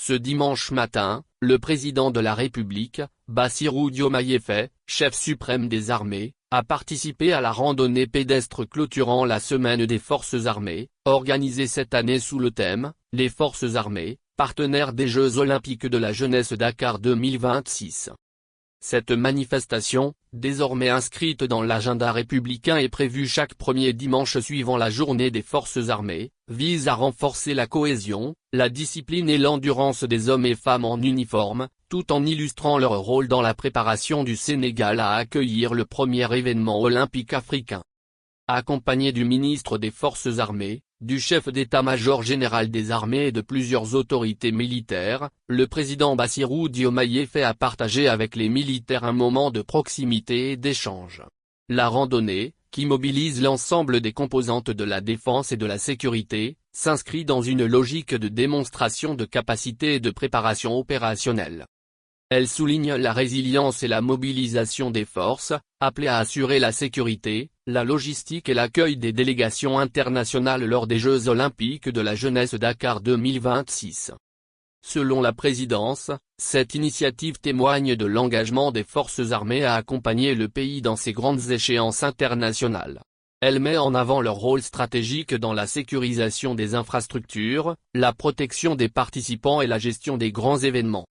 Ce dimanche matin, le président de la République, Bassirou Diomaye Faye, chef suprême des armées, a participé à la randonnée pédestre clôturant la Semaine des Forces armées, organisée cette année sous le thème « Les Forces armées, partenaires des Jeux olympiques de la jeunesse Dakar 2026 ». Cette manifestation, désormais inscrite dans l'agenda républicain et prévue chaque premier dimanche suivant la journée des forces armées, vise à renforcer la cohésion, la discipline et l'endurance des hommes et femmes en uniforme, tout en illustrant leur rôle dans la préparation du Sénégal à accueillir le premier événement olympique africain. Accompagné du ministre des Forces armées, du chef d'état-major général des armées et de plusieurs autorités militaires, le président Bassirou Diomaye Faye a partagé avec les militaires un moment de proximité et d'échange. La randonnée, qui mobilise l'ensemble des composantes de la défense et de la sécurité, s'inscrit dans une logique de démonstration de capacité et de préparation opérationnelle. Elle souligne la résilience et la mobilisation des forces, appelées à assurer la sécurité, la logistique et l'accueil des délégations internationales lors des Jeux olympiques de la jeunesse Dakar 2026. Selon la présidence, cette initiative témoigne de l'engagement des forces armées à accompagner le pays dans ces grandes échéances internationales. Elle met en avant leur rôle stratégique dans la sécurisation des infrastructures, la protection des participants et la gestion des grands événements.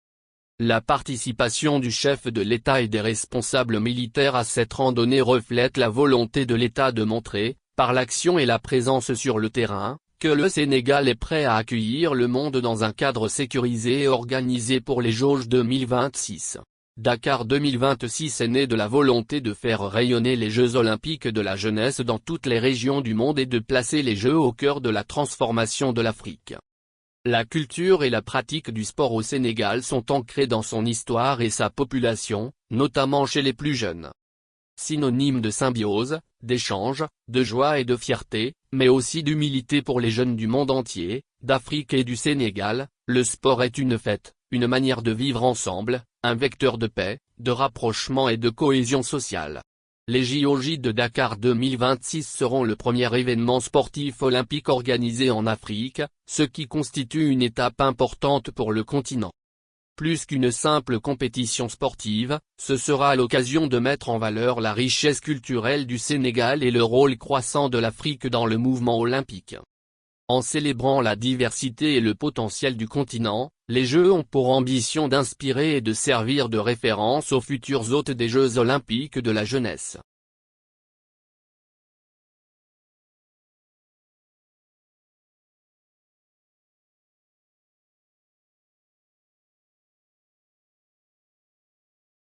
La participation du chef de l'État et des responsables militaires à cette randonnée reflète la volonté de l'État de montrer, par l'action et la présence sur le terrain, que le Sénégal est prêt à accueillir le monde dans un cadre sécurisé et organisé pour les Jeux 2026. Dakar 2026 est né de la volonté de faire rayonner les Jeux olympiques de la jeunesse dans toutes les régions du monde et de placer les Jeux au cœur de la transformation de l'Afrique. La culture et la pratique du sport au Sénégal sont ancrées dans son histoire et sa population, notamment chez les plus jeunes. Synonyme de symbiose, d'échange, de joie et de fierté, mais aussi d'humilité pour les jeunes du monde entier, d'Afrique et du Sénégal, le sport est une fête, une manière de vivre ensemble, un vecteur de paix, de rapprochement et de cohésion sociale. Les JOJ de Dakar 2026 seront le premier événement sportif olympique organisé en Afrique, ce qui constitue une étape importante pour le continent. Plus qu'une simple compétition sportive, ce sera l'occasion de mettre en valeur la richesse culturelle du Sénégal et le rôle croissant de l'Afrique dans le mouvement olympique. En célébrant la diversité et le potentiel du continent, les Jeux ont pour ambition d'inspirer et de servir de référence aux futurs hôtes des Jeux olympiques de la jeunesse.